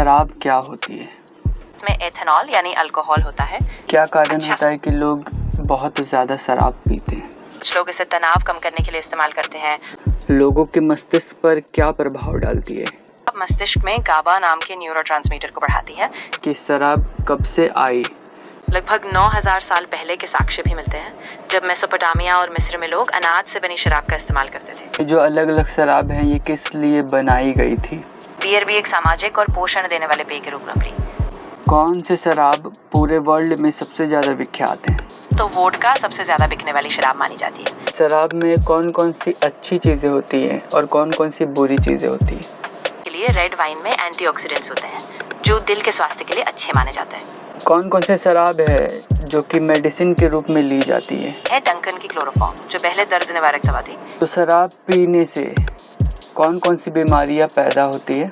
शराब क्या होती है? इसमें एथेनॉल यानी अल्कोहल होता है। क्या कारण होता है कि लोग बहुत ज़्यादा शराब पीते हैं? कुछ लोग इसे तनाव कम करने के लिए इस्तेमाल करते हैं। लोगों के मस्तिष्क पर क्या प्रभाव डालती है? मस्तिष्क में गाबा नाम के न्यूरोट्रांसमीटर को बढ़ाती है। कि शराब कब से आई? लगभग 9000 साल पहले के साक्ष्य भी मिलते हैं, जब मेसोपोटामिया और मिस्र में लोग अनाज से बनी शराब का इस्तेमाल करते थे। जो अलग अलग शराब हैं ये किस लिए बनाई गई थी? बियर भी एक सामाजिक और पोषण देने वाले पेय के रूप में उभरी। कौन से शराब पूरे वर्ल्ड में सबसे ज़्यादा विख्यात हैं? तो वोडका सबसे ज़्यादा बिकने वाली शराब मानी जाती है। शराब में कौन कौन सी अच्छी चीज़ें होती हैं और कौन कौन सी बुरी चीज़ें होती हैं? के लिए रेड वाइन में एंटीऑक्सीडेंट्स होते हैं, जो दिल के स्वास्थ्य के लिए अच्छे माने जाते हैं। कौन कौन से शराब है जो कि मेडिसिन के रूप में ली जाती है? डंकन की क्लोरोफॉर्म, जो पहले दर्द निवारक दवा थी। तो शराब पीने से कौन कौन सी बीमारियां पैदा होती है,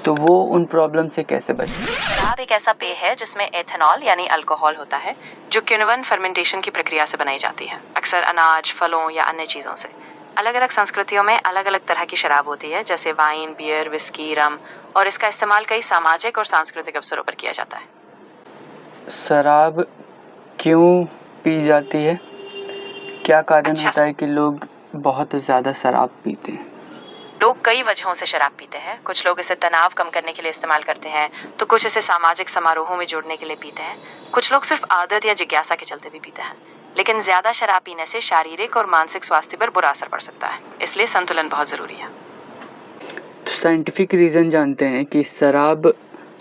तो वो उन प्रॉब्लम से कैसे बचें? शराब एक ऐसा पेय है जिसमें एथेनॉल यानी अल्कोहल होता है, जो किण्वन फर्मेंटेशन की प्रक्रिया से बनाई जाती है, अक्सर अनाज, फलों या अन्य चीज़ों से। अलग अलग संस्कृतियों में अलग अलग तरह की शराब होती है, जैसे वाइन, बियर, विस्की, रम, और इसका इस्तेमाल कई सामाजिक और सांस्कृतिक अवसरों पर किया जाता है। शराब क्यों पी जाती है? क्या कारण होता है कि लोग बहुत ज़्यादा शराब पीते हैं? लोग कई वजहों से शराब पीते हैं। कुछ लोग इसे तनाव कम करने के लिए इस्तेमाल करते हैं, तो कुछ इसे सामाजिक समारोहों में जोड़ने के लिए पीते हैं। कुछ लोग सिर्फ आदत या जिज्ञासा के चलते भी पीते हैं। लेकिन ज्यादा शराब पीने से शारीरिक और मानसिक स्वास्थ्य पर बुरा असर पड़ सकता है, इसलिए संतुलन बहुत जरूरी है। तो साइंटिफिक रीज़न जानते हैं कि शराब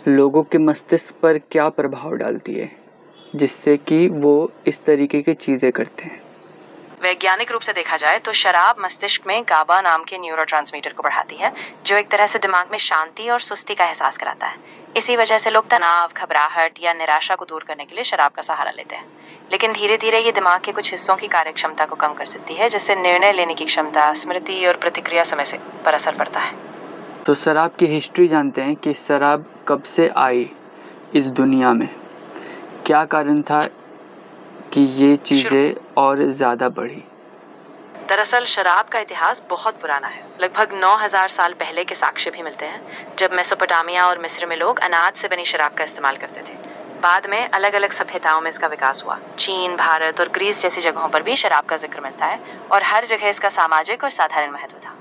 लोगों के मस्तिष्क पर क्या प्रभाव डालती है, जिससे कि वो इस तरीके की चीज़ें करते हैं। वैज्ञानिक रूप से देखा जाए तो शराब मस्तिष्क में गाबा नाम के न्यूरोट्रांसमीटर को बढ़ाती है, जो एक तरह से दिमाग में शांति और सुस्ती का एहसास कराता है। इसी वजह से लोग तनाव, घबराहट या निराशा को दूर करने के लिए शराब का सहारा लेते हैं। लेकिन धीरे धीरे ये दिमाग के कुछ हिस्सों की कार्यक्षमता को कम कर सकती है, जिससे निर्णय लेने की क्षमता, स्मृति और प्रतिक्रिया समय से पर असर पड़ता है। तो शराब की हिस्ट्री जानते हैं कि शराब कब से आई इस दुनिया में? क्या कारण था कि ये चीज़ें और ज़्यादा बढ़ी? दरअसल शराब का इतिहास बहुत पुराना है। लगभग 9000 साल पहले के साक्ष्य भी मिलते हैं, जब मेसोपोटामिया और मिस्र में लोग अनाज से बनी शराब का इस्तेमाल करते थे। बाद में अलग अलग सभ्यताओं में इसका विकास हुआ। चीन, भारत और ग्रीस जैसी जगहों पर भी शराब का जिक्र मिलता है, और हर जगह इसका सामाजिक और साधारण महत्व था।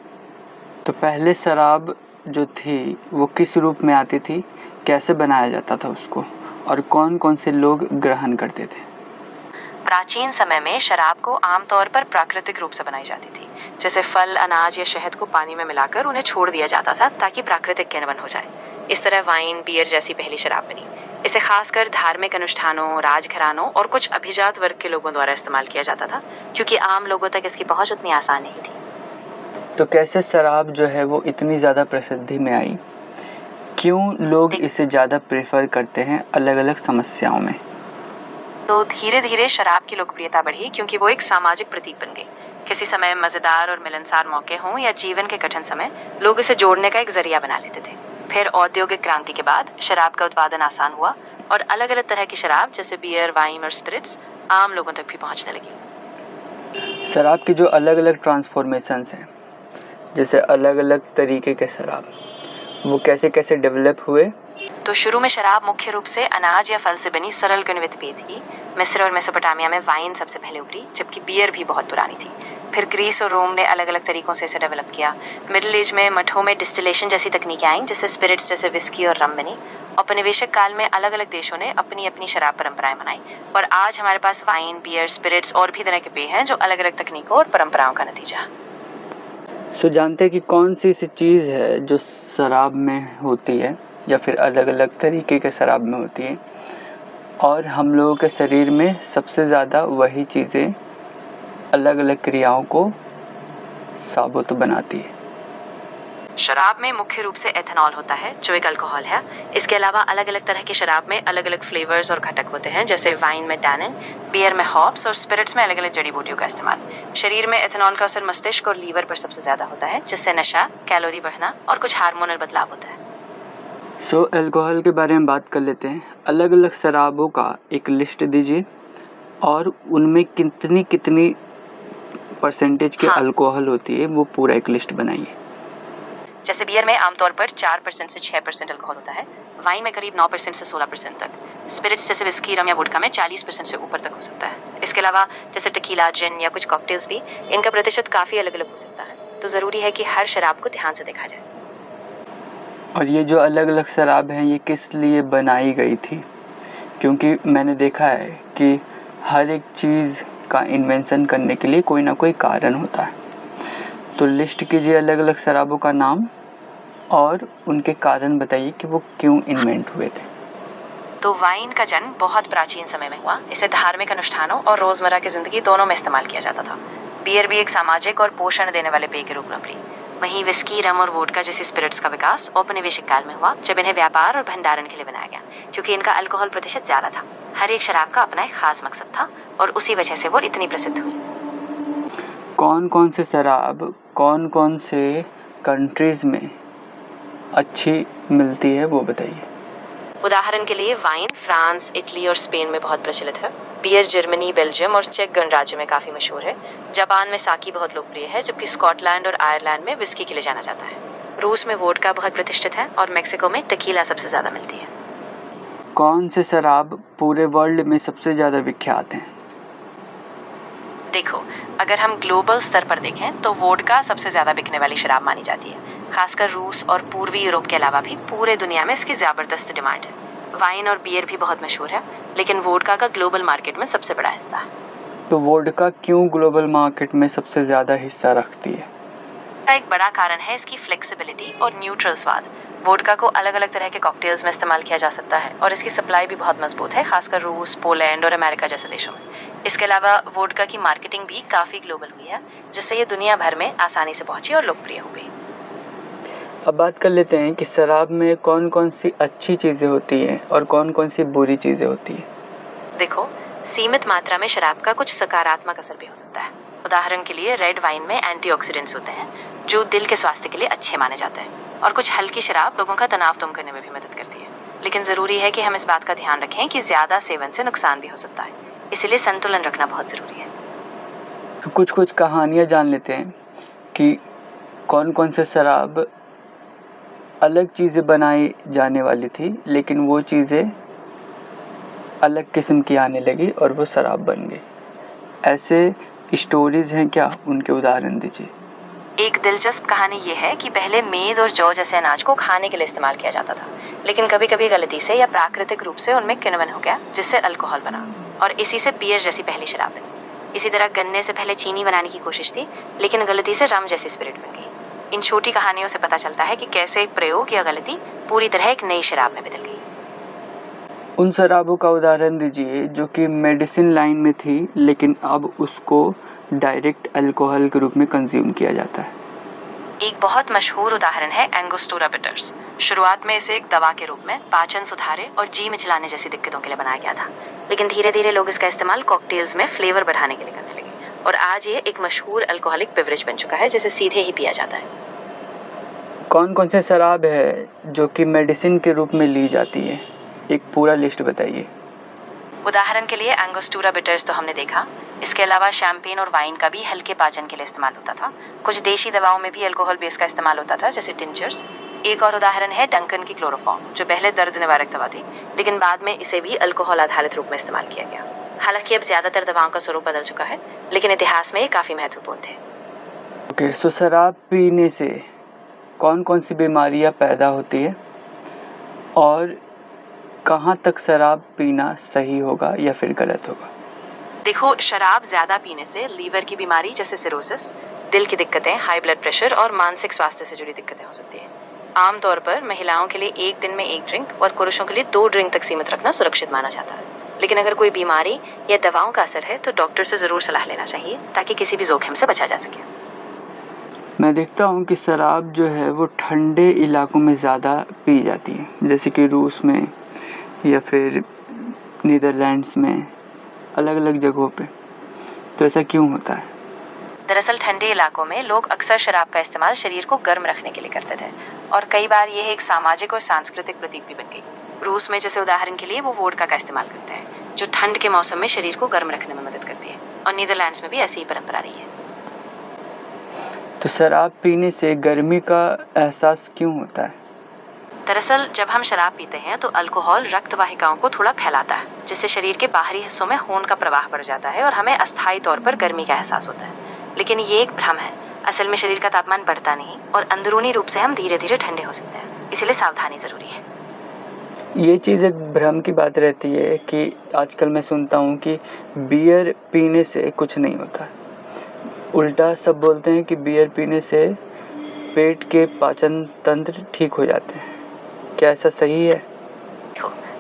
तो पहले शराब जो थी वो किस रूप में आती थी, कैसे बनाया जाता था उसको, और कौन कौन से लोग ग्रहण करते थे? प्राचीन समय में शराब को आमतौर पर प्राकृतिक रूप से बनाई जाती थी, जैसे फल, अनाज या शहद को पानी में मिलाकर उन्हें छोड़ दिया जाता था ताकि प्राकृतिक किण्वन हो जाए। इस तरह वाइन, बियर जैसी पहली शराब बनी। इसे खासकर धार्मिक अनुष्ठानों, राजघरानों और कुछ अभिजात वर्ग के लोगों द्वारा इस्तेमाल किया जाता था, क्योंकि आम लोगों तक इसकी पहुंच उतनी आसान नहीं थी। तो कैसे शराब जो है वो इतनी ज़्यादा प्रसिद्धि में आई? क्यों लोग इसे ज़्यादा प्रेफर करते हैं अलग अलग समस्याओं में? तो धीरे धीरे शराब की लोकप्रियता बढ़ी, क्योंकि वो एक सामाजिक प्रतीक बन गई। किसी समय मजेदार और मिलनसार मौके हों या जीवन के कठिन समय, लोग इसे जोड़ने का एक जरिया बना लेते थे। फिर औद्योगिक क्रांति के बाद शराब का उत्पादन आसान हुआ, और अलग अलग तरह की शराब जैसे बियर, वाइन और स्पिरिट्स आम लोगों तक भी पहुंचने लगी। शराब की जो अलग अलग ट्रांसफॉर्मेशंस हैं, जैसे अलग अलग तरीके के शराब, वो कैसे कैसे डेवलप हुए? तो शुरू में शराब मुख्य रूप से अनाज या फल से बनी सरल किण्वित पेय थी। मिस्र और मेसोपोटामिया में वाइन सबसे पहले उभरी, जबकि बियर भी बहुत पुरानी थी। फिर ग्रीस और रोम ने अलग अलग तरीकों से इसे डेवलप किया। मिडिल एज में मठों में डिस्टिलेशन जैसी तकनीकें आईं, जिससे स्पिरिट्स जैसे विस्की और रम बनी। औपनिवेशिक काल में अलग अलग देशों ने अपनी अपनी शराब परंपराएं बनाई, और आज हमारे पास वाइन, बियर, स्पिरिट्स और भी तरह के पेय हैं, जो अलग अलग तकनीकों और परंपराओं का नतीजा है। सो जानते हैं कि कौन सी ऐसी चीज़ है जो शराब में होती है या फिर अलग अलग तरीके के शराब में होती है, और हम लोगों के शरीर में सबसे ज़्यादा वही चीज़ें अलग अलग क्रियाओं को साबुत बनाती है? शराब में मुख्य रूप से एथेनॉल होता है, जो एक अल्कोहल है। इसके अलावा अलग अलग तरह की शराब में अलग अलग फ्लेवर्स और घटक होते हैं, जैसे वाइन में टैनिन, बियर में हॉप्स और स्पिरिट्स में अलग अलग जड़ी बूटियों का इस्तेमाल। शरीर में एथेनॉल का असर मस्तिष्क और लीवर पर सबसे ज्यादा होता है, जिससे नशा, कैलोरी बढ़ना और कुछ हार्मोनल बदलाव होता है। सो अल्कोहल के बारे में बात कर लेते हैं। अलग अलग शराबों का एक लिस्ट दीजिए, और उनमें कितनी कितनी परसेंटेज की अल्कोहल होती है, वो पूरा एक लिस्ट बनाइए। जैसे बियर में आमतौर पर 4% से 6% अल्कोहल होता है, वाइन में करीब 9% से 16% तक, स्पिरिट्स जैसे विस्की, रम या वोडका में 40% से ऊपर तक हो सकता है। इसके अलावा जैसे टेकीला, जिन या कुछ कॉकटेल्स भी, इनका प्रतिशत काफ़ी अलग अलग हो सकता है। तो ज़रूरी है कि हर शराब को ध्यान से देखा जाए। और ये जो अलग अलग शराब हैं, ये किस लिए बनाई गई थी? क्योंकि मैंने देखा है कि हर एक चीज़ का इन्वेंशन करने के लिए कोई ना कोई कारण होता है। तो लिस्ट कीजिए अलग अलग शराबों का नाम और उनके कारण बताइए कि वो क्यों इन्वेंट हुए थे। तो वाइन का जन्म बहुत प्राचीन समय में हुआ। इसे धार्मिक अनुष्ठानों और रोजमर्रा की जिंदगी दोनों में इस्तेमाल किया जाता था। बियर भी एक सामाजिक और पोषण देने वाले पेय के रूप में उभरी। वहीं विस्की, रम और वोडका जैसी स्पिरिट्स का विकास औपनिवेशिक काल में हुआ, जब इन्हें व्यापार और भंडारण के लिए बनाया गया, क्योंकि इनका अल्कोहल प्रतिशत ज्यादा था। हर एक शराब का अपना एक खास मकसद था और उसी वजह से वो इतनी प्रसिद्ध हुई। कौन कौन से शराब कौन कौन से कंट्रीज़ में अच्छी मिलती है वो बताइए। उदाहरण के लिए वाइन फ्रांस, इटली और स्पेन में बहुत प्रचलित है। बियर जर्मनी, बेल्जियम और चेक गणराज्य में काफी मशहूर है। जापान में साकी बहुत लोकप्रिय है, जबकि स्कॉटलैंड और आयरलैंड में विस्की के लिए जाना जाता है। रूस में वोडका बहुत प्रतिष्ठित है और मेक्सिको में टेकीला सबसे ज्यादा मिलती है। कौन से शराब पूरे वर्ल्ड में सबसे ज़्यादा विख्यात हैं? देखो, अगर हम ग्लोबल स्तर पर देखें तो वोडका सबसे ज्यादा बिकने वाली शराब मानी जाती है। खासकर रूस और पूर्वी यूरोप के अलावा भी पूरे दुनिया में इसकी जबरदस्त डिमांड है। वाइन और बियर भी बहुत मशहूर है, लेकिन वोडका का ग्लोबल मार्केट में सबसे बड़ा हिस्सा है। तो वोडका क्यों ग्लोबल मार्केट में सबसे ज़्यादा हिस्सा रखती है? का एक बड़ा कारण है इसकी फ्लेक्सिबिलिटी और न्यूट्रल स्वाद। वोडका को अलग अलग तरह के कॉकटेल्स में इस्तेमाल किया जा सकता है और इसकी सप्लाई भी बहुत मजबूत है, खासकर रूस, पोलैंड और अमेरिका जैसे देशों में। इसके अलावा वोडका की मार्केटिंग भी काफी ग्लोबल हुई है, जिससे ये दुनिया भर में आसानी से पहुंची और लोकप्रिय हो गई। अब बात कर लेते हैं कि शराब में कौन कौन सी अच्छी चीज़ें होती हैं और कौन कौन सी बुरी चीज़ें होती हैं। देखो, सीमित मात्रा में शराब का कुछ सकारात्मक असर भी हो सकता है। उदाहरण के लिए रेड वाइन में एंटीऑक्सीडेंट्स होते हैं, जो दिल के स्वास्थ्य के लिए अच्छे माने जाते हैं। और कुछ हल्की शराब लोगों का तनाव कम करने में भी मदद करती है। लेकिन जरूरी है कि हम इस बात का ध्यान रखें कि ज्यादा सेवन से नुकसान भी हो सकता है, इसलिए संतुलन रखना बहुत जरूरी है। तो कुछ कुछ कहानियाँ जान लेते हैं कि कौन कौन से शराब अलग चीज़ें बनाई जाने वाली थी, लेकिन वो चीज़ें अलग किस्म की आने लगी और वो शराब बन गई। ऐसे स्टोरीज़ हैं क्या? उनके उदाहरण दीजिए। एक दिलचस्प कहानी ये है कि पहले मेद और जौ जैसे अनाज को खाने के लिए इस्तेमाल किया जाता था, लेकिन कभी कभी गलती से या प्राकृतिक रूप से उनमें किण्वन हो गया, जिससे अल्कोहल बना और इसी से बियर जैसी पहली शराब बनी। इसी तरह गन्ने से पहले चीनी बनाने की कोशिश थी, लेकिन गलती से रम जैसी स्पिरिट बन गई। इन छोटी कहानियों से पता चलता है कि कैसे एक प्रयोग या गलती पूरी तरह एक नई शराब में बदल गई। उन शराबों का उदाहरण दीजिए जो कि मेडिसिन लाइन में थी, लेकिन अब उसको डायरेक्ट अल्कोहल के रूप में कंज्यूम किया जाता है। एक बहुत मशहूर उदाहरण है एंगोस्टोरा बिटर्स। शुरुआत में इसे एक दवा के रूप में पाचन सुधारे और जी मिचलाने जैसी दिक्कतों के लिए बनाया गया था, लेकिन धीरे धीरे लोग इसका इस्तेमाल कॉकटेल्स में फ्लेवर बढ़ाने के लिए करने लगे और आज ये एक मशहूर अल्कोहलिक बेवरेज बन चुका है, जिसे सीधे ही पिया जाता है। कौन कौन से शराब है जो कि मेडिसिन के रूप में ली जाती है? एक पूरा लिस्ट बताइए। उदाहरण के लिए एंगोस्टूरा बिटर्स तो हमने देखा। इसके अलावा शैंपेन और वाइन का भी हल्के पाचन के लिए इस्तेमाल होता था। कुछ देशी दवाओं में भी अल्कोहल बेस का इस्तेमाल होता था, जैसे टिंचर्स। एक और उदाहरण है डंकन की क्लोरोफॉर्म, जो पहले दर्द निवारक दवा थी, लेकिन बाद में इसे भी अल्कोहल आधारित रूप में इस्तेमाल किया गया। हालांकि अब ज्यादातर दवाओं का स्वरूप बदल चुका है, लेकिन इतिहास में ये काफी महत्वपूर्ण थे। ओके, सो शराब पीने से कौन कौन सी बीमारियां पैदा होती है और कहाँ तक शराब पीना सही होगा या फिर गलत होगा? देखो, शराब ज्यादा पीने से लीवर की बीमारी जैसे सिरोसिस, दिल की दिक्कतें, हाई ब्लड प्रेशर और मानसिक स्वास्थ्य से जुड़ी दिक्कतें हो सकती है। आमतौर पर महिलाओं के लिए एक दिन में 1 ड्रिंक और पुरुषों के लिए 2 ड्रिंक तक सीमित रखना सुरक्षित माना जाता है। लेकिन अगर कोई बीमारी या दवाओं का असर है तो डॉक्टर से जरूर सलाह लेना चाहिए, ताकि किसी भी जोखिम से बचा जा सके। मैं देखता हूँ कि शराब जो है वो ठंडे इलाकों में ज़्यादा पी जाती है, जैसे कि रूस में या फिर नीदरलैंड्स में, अलग अलग जगहों पे। तो ऐसा क्यों होता है? दरअसल ठंडे इलाकों में लोग अक्सर शराब का इस्तेमाल शरीर को गर्म रखने के लिए करते थे, और कई बार यह एक सामाजिक और सांस्कृतिक प्रतीक भी बन गई। रूस में जैसे उदाहरण के लिए वो वोडका का इस्तेमाल करते हैं, जो ठंड के मौसम में शरीर को गर्म रखने में मदद करती है, और नीदरलैंड्स में भी ऐसी ही परंपरा रही है। तो शराब पीने से गर्मी का एहसास क्यों होता है? दरअसल जब हम शराब पीते हैं तो अल्कोहल रक्त वाहिकाओं को थोड़ा फैलाता है, जिससे शरीर के बाहरी हिस्सों में खून का प्रवाह बढ़ जाता है और हमें अस्थायी तौर पर गर्मी का एहसास होता है। लेकिन ये एक भ्रम है। असल में शरीर का तापमान बढ़ता नहीं और अंदरूनी रूप से हम धीरे धीरे ठंडे हो सकते हैं, इसलिए सावधानी जरूरी है। ये चीज़ एक भ्रम की बात रहती है कि आजकल मैं सुनता हूँ कि बियर पीने से कुछ नहीं होता। उल्टा सब बोलते हैं कि बियर पीने से पेट के पाचन तंत्र ठीक हो जाते हैं। क्या ऐसा सही है?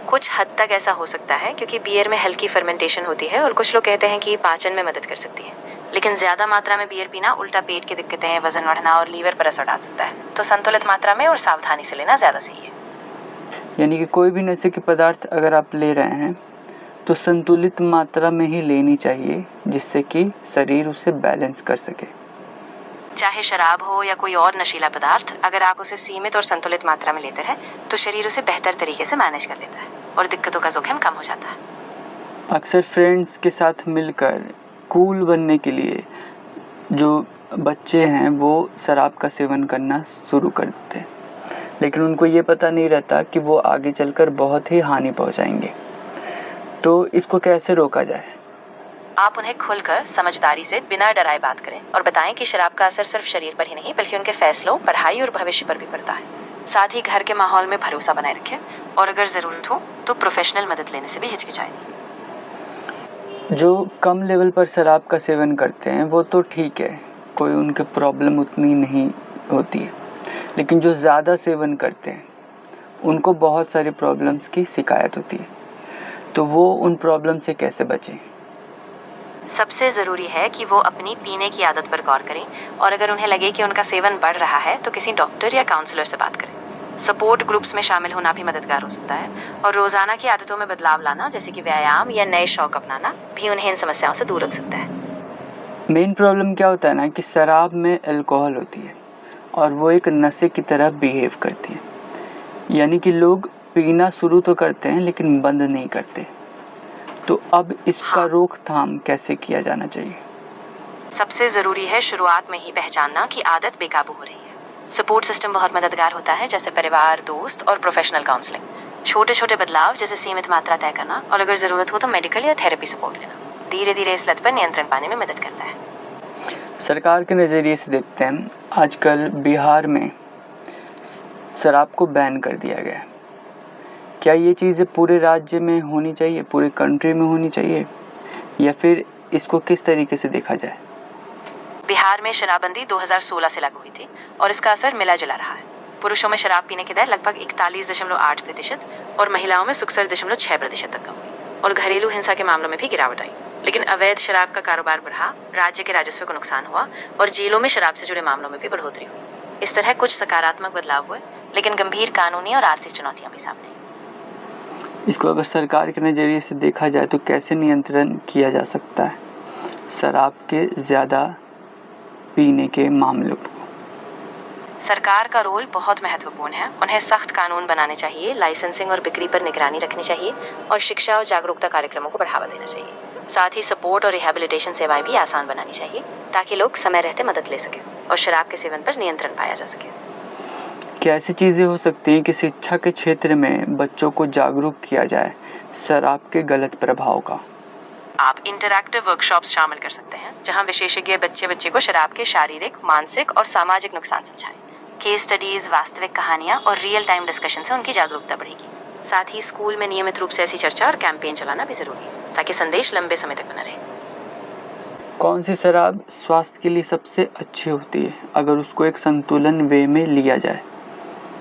कुछ हद तक ऐसा हो सकता है, क्योंकि बियर में हल्की फर्मेंटेशन होती है और कुछ लोग कहते हैं कि पाचन में मदद कर सकती है। लेकिन ज्यादा मात्रा में बियर पीना उल्टा पेट की दिक्कतें, वजन बढ़ना और लीवर पर असर डाल सकता है। तो संतुलित मात्रा में और सावधानी से लेना ज्यादा सही है। यानी कि कोई भी नशे के पदार्थ अगर आप ले रहे हैं तो संतुलित मात्रा में ही लेनी चाहिए, जिससे कि शरीर उसे बैलेंस कर सके। चाहे शराब हो या कोई और नशीला पदार्थ, अगर आप उसे सीमित और संतुलित मात्रा में लेते हैं तो शरीर उसे बेहतर तरीके से मैनेज कर लेता है और दिक्कतों का जोखिम कम हो जाता है। अक्सर फ्रेंड्स के साथ मिलकर कूल बनने के लिए जो बच्चे हैं वो शराब का सेवन करना शुरू कर देते हैं, लेकिन उनको ये पता नहीं रहता कि वो आगे चलकर बहुत ही हानि पहुंचाएंगे। तो इसको कैसे रोका जाए? आप उन्हें खुलकर समझदारी से बिना डराए बात करें और बताएं कि शराब का असर सिर्फ शरीर पर ही नहीं बल्कि उनके फैसलों, पढ़ाई और भविष्य पर भी पड़ता है। साथ ही घर के माहौल में भरोसा बनाए रखें और अगर जरूरत हो तो प्रोफेशनल मदद लेने से भी हिचकिचाएं नहीं। जो कम लेवल पर शराब का सेवन करते हैं वो तो ठीक है, कोई उनके प्रॉब्लम उतनी नहीं होती है, लेकिन जो ज़्यादा सेवन करते हैं उनको बहुत सारी प्रॉब्लम्स की शिकायत होती है। तो वो उन प्रॉब्लम से कैसे बचें? सबसे ज़रूरी है कि वो अपनी पीने की आदत पर गौर करें और अगर उन्हें लगे कि उनका सेवन बढ़ रहा है तो किसी डॉक्टर या काउंसलर से बात करें। सपोर्ट ग्रुप्स में शामिल होना भी मददगार हो सकता है और रोज़ाना की आदतों में बदलाव लाना, जैसे कि व्यायाम या नए शौक अपनाना, भी उन्हें इन समस्याओं से दूर रख सकता है। मेन प्रॉब्लम क्या होता है ना कि शराब में अल्कोहल होती है और वो एक नशे की तरह बिहेव करती है, यानी कि लोग पीना शुरू तो करते हैं लेकिन बंद नहीं करते। तो अब इसका रोकथाम कैसे किया जाना चाहिए? सबसे ज़रूरी है शुरुआत में ही पहचानना कि आदत बेकाबू हो रही है। सपोर्ट सिस्टम बहुत मददगार होता है, जैसे परिवार, दोस्त और प्रोफेशनल काउंसलिंग। छोटे छोटे बदलाव जैसे सीमित मात्रा तय करना और अगर ज़रूरत हो तो मेडिकल या थेरेपी सपोर्ट लेना धीरे धीरे इस लत पर नियंत्रण पाने में मदद करता है। सरकार के नज़रिए से देखते हैं, आजकल बिहार में शराब को बैन कर दिया गया है। क्या ये चीज़ें पूरे राज्य में होनी चाहिए, पूरे कंट्री में होनी चाहिए, या फिर इसको किस तरीके से देखा जाए? बिहार में शराबबंदी 2016 से लागू हुई थी और इसका असर मिला जुला रहा है। पुरुषों में शराब पीने की दर लगभग 41.8% और महिलाओं में 66.6% तक कम हुई और घरेलू हिंसा के मामलों में भी गिरावट आई। लेकिन अवैध शराब का कारोबार बढ़ा, राज्य के राजस्व को नुकसान हुआ और जेलों में शराब से जुड़े मामलों में भी बढ़ोतरी हुई। इस तरह कुछ सकारात्मक बदलाव हुए, लेकिन गंभीर कानूनी और आर्थिक चुनौतियां भी सामने। इसको अगर सरकार के नज़रिए से देखा जाए तो कैसे नियंत्रण किया जा सकता है शराब के ज़्यादा पीने के मामलों को? सरकार का रोल बहुत महत्वपूर्ण है। उन्हें सख्त कानून बनाने चाहिए, लाइसेंसिंग और बिक्री पर निगरानी रखनी चाहिए और शिक्षा और जागरूकता कार्यक्रमों को बढ़ावा देना चाहिए। साथ ही सपोर्ट और रिहैबिलिटेशन सेवाएं भी आसान बनानी चाहिए ताकि लोग समय रहते मदद ले सकें और शराब के सेवन पर नियंत्रण पाया जा सके। क्या ऐसी चीज़ें हो सकती हैं कि शिक्षा के क्षेत्र में बच्चों को जागरूक किया जाए शराब के गलत प्रभाव का? आप इंटरैक्टिव वर्कशॉप्स शामिल कर सकते हैं जहां विशेषज्ञ बच्चे को शराब के शारीरिक, मानसिक और सामाजिक नुकसान समझाएं। केस स्टडीज, वास्तविक कहानियां और रियल टाइम डिस्कशन से उनकी जागरूकता बढ़ेगी। साथ ही स्कूल में नियमित रूप से ऐसी चर्चा और कैंपेन चलाना भी जरूरी है ताकि संदेश लंबे समय तक बना रहे। कौन सी शराब स्वास्थ्य के लिए सबसे अच्छी होती है अगर उसको एक संतुलन वे में लिया जाए?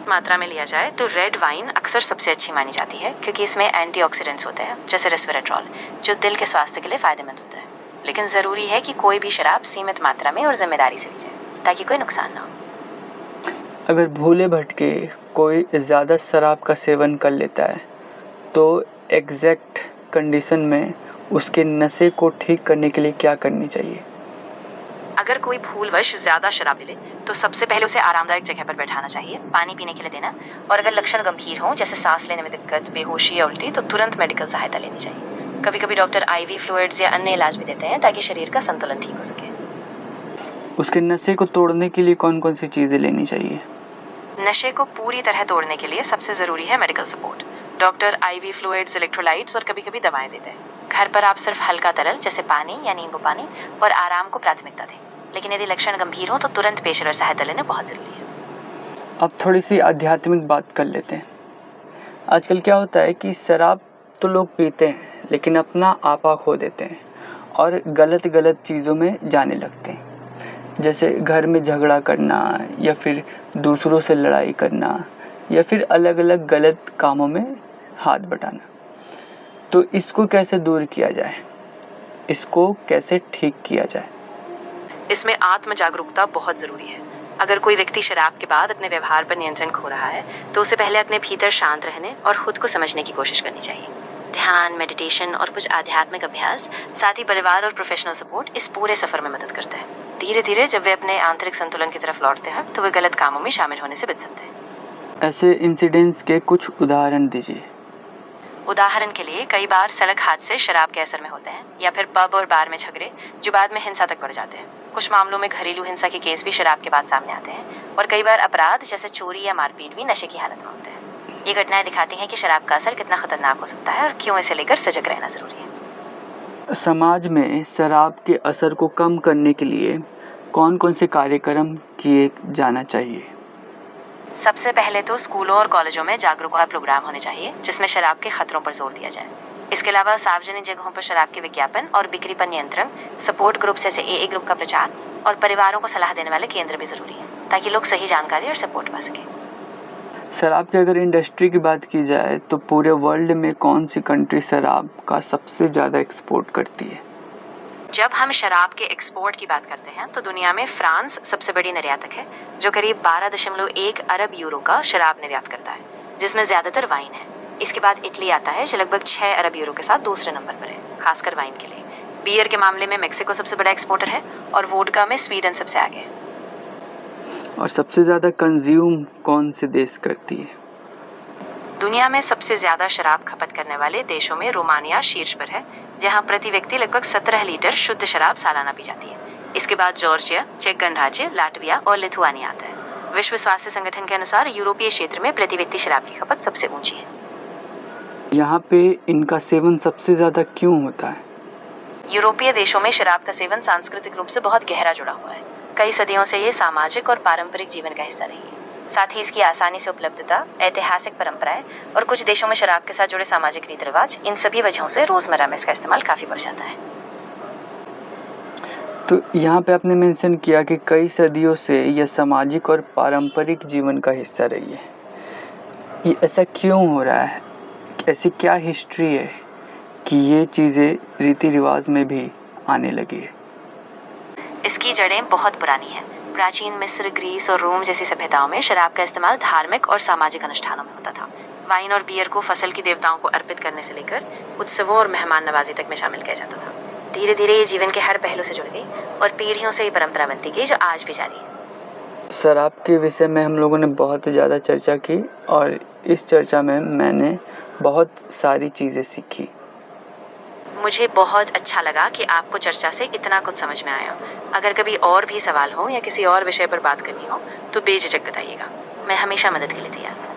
मात्रा में लिया जाए तो रेड वाइन अक्सर सबसे अच्छी मानी जाती है, क्योंकि इसमें एंटीऑक्सीडेंट्स होते हैं जैसे रेस्वेराट्रॉल, जो दिल के स्वास्थ्य के लिए फायदेमंद होता है। लेकिन जरूरी है कि कोई भी शराब सीमित मात्रा में और जिम्मेदारी से ली जाए ताकि कोई नुकसान ना हो। अगर भूले भटके कोई ज़्यादा शराब का सेवन कर लेता है तो एग्जैक्ट कंडीशन में उसके नशे को ठीक करने के लिए क्या करनी चाहिए? अगर कोई भूलवश ज्यादा शराब ले ले तो सबसे पहले उसे आरामदायक जगह पर बैठाना चाहिए, पानी पीने के लिए देना और अगर लक्षण गंभीर हों जैसे सांस लेने में दिक्कत, बेहोशी या उल्टी तो तुरंत मेडिकल सहायता लेनी चाहिए। कभी कभी डॉक्टर IV फ्लूइड्स या अन्य इलाज भी देते हैं ताकि शरीर का संतुलन ठीक हो सके। उसके नशे को तोड़ने के लिए कौन कौन सी चीज़ें लेनी चाहिए? नशे को पूरी तरह तोड़ने के लिए सबसे ज़रूरी है medical support. Doctor ivy fluids, electrolytes और कभी-कभी दवाएं देते हैं। घर पर आप सिर्फ हल्का तरल जैसे पानी या नींबू पानी और आराम को प्राथमिकता दें। लेकिन यदि लक्षण गंभीर हो तो तुरंत पेशेवर सहायता लेना बहुत ज़रूरी है। अब थोड़ी सी आध्यात्मिक बात कर लेते हैं। आजकल क्या होता है कि शराब तो लोग पीते हैं लेकिन अपना आपा खो देते हैं और गलत गलत चीज़ों में जाने लगते हैं, जैसे घर में झगड़ा करना या फिर दूसरों से लड़ाई करना या फिर अलग अलग गलत कामों में हाथ बटाना। तो इसको कैसे दूर किया जाए, इसको कैसे ठीक किया जाए? इसमें आत्म जागरूकता बहुत ज़रूरी है। अगर कोई व्यक्ति शराब के बाद अपने व्यवहार पर नियंत्रण खो रहा है तो उसे पहले अपने भीतर शांत रहने और खुद को समझने की कोशिश करनी चाहिए। ध्यान, मेडिटेशन और कुछ आध्यात्मिक अभ्यास, साथ ही परिवार और प्रोफेशनल सपोर्ट इस पूरे सफर में मदद करते हैं। धीरे धीरे जब वे अपने आंतरिक संतुलन की तरफ लौटते हैं तो वे गलत कामों में शामिल होने से बच सकते हैं। ऐसे इंसिडेंट्स के कुछ उदाहरण दीजिए। उदाहरण के लिए कई बार सड़क हादसे शराब के असर में होते हैं या फिर पब और बार में झगड़े जो बाद में हिंसा तक बढ़ जाते हैं। कुछ मामलों में घरेलू हिंसा के केस भी शराब के बाद सामने आते हैं और कई बार अपराध जैसे चोरी या मारपीट भी नशे की हालत में होते हैं। ये घटनाएं दिखाती हैं कि शराब का असर कितना खतरनाक हो सकता है और क्यों इसे लेकर सजग रहना जरूरी है। समाज में शराब के असर को कम करने के लिए कौन कौन से कार्यक्रम किए जाना चाहिए? सबसे पहले तो स्कूलों और कॉलेजों में जागरूकता प्रोग्राम होने चाहिए जिसमें शराब के खतरों पर जोर दिया जाए। इसके अलावा सार्वजनिक जगहों पर शराब के विज्ञापन और बिक्री पर नियंत्रण, सपोर्ट ग्रुप जैसे AA ग्रुप का प्रचार और परिवारों को सलाह देने वाले केंद्र भी जरूरी है ताकि लोग सही जानकारी और सपोर्ट पा सकें। शराब की अगर इंडस्ट्री की बात की जाए तो पूरे वर्ल्ड में कौन सी कंट्री शराब का सबसे ज़्यादा एक्सपोर्ट करती है? जब हम शराब के एक्सपोर्ट की बात करते हैं तो दुनिया में फ्रांस सबसे बड़ी निर्यातक है जो करीब 12.1 अरब यूरो का शराब निर्यात करता है, जिसमें ज्यादातर वाइन है। इसके बाद इटली आता है जो लगभग 6 अरब यूरो के साथ दूसरे नंबर पर है, खासकर वाइन के लिए। बियर के मामले में मेक्सिको सबसे बड़ा एक्सपोर्टर है और वोडका में स्वीडन सबसे आगे है। और सबसे ज़्यादा कंज्यूम कौन से देश करती है? दुनिया में सबसे ज्यादा शराब खपत करने वाले देशों में रोमानिया शीर्ष पर है, जहां प्रति व्यक्ति लगभग 17 लीटर शुद्ध शराब सालाना पी जाती है। इसके बाद जॉर्जिया, चेक गणराज्य, लाटविया और लिथुआनिया आता है। विश्व स्वास्थ्य संगठन के अनुसार यूरोपीय क्षेत्र में प्रति व्यक्ति शराब की खपत सबसे ऊंची है। यहाँ पे इनका सेवन सबसे ज़्यादा क्यों होता है? यूरोपीय देशों में शराब का सेवन सांस्कृतिक रूप से बहुत गहरा जुड़ा हुआ है। कई सदियों से ये सामाजिक और पारंपरिक जीवन का हिस्सा रही है। साथ ही इसकी आसानी से उपलब्धता, ऐतिहासिक परंपराएं और कुछ देशों में शराब के साथ जुड़े सामाजिक रीति रिवाज, इन सभी वजहों से रोजमर्रा में इसका इस्तेमाल काफी बढ़ जाता है। तो यहाँ पे आपने मेंशन किया कि कई सदियों से यह सामाजिक और पारंपरिक जीवन का हिस्सा रही है। ये ऐसा क्यों हो रहा है? ऐसी क्या हिस्ट्री है कि ये चीज़ें रीति रिवाज में भी आने लगी है? इसकी जड़ें बहुत पुरानी हैं। प्राचीन मिस्र, ग्रीस और रोम जैसी सभ्यताओं में शराब का इस्तेमाल धार्मिक और सामाजिक अनुष्ठानों में होता था। वाइन और बियर को फसल की देवताओं को अर्पित करने से लेकर उत्सवों और मेहमान नवाजी तक में शामिल किया जाता था। धीरे धीरे ये जीवन के हर पहलू से जुड़ गई और पीढ़ियों से ये परंपरा बनती गई जो आज भी जारी है। शराब के विषय में हम लोगों ने बहुत ज़्यादा चर्चा की और इस चर्चा में मैंने बहुत सारी चीज़ें सीखी। मुझे बहुत अच्छा लगा कि आपको चर्चा से इतना कुछ समझ में आया। अगर कभी और भी सवाल हो या किसी और विषय पर बात करनी हो तो बेझिझक बताइएगा। मैं हमेशा मदद के लिए तैयार हूँ।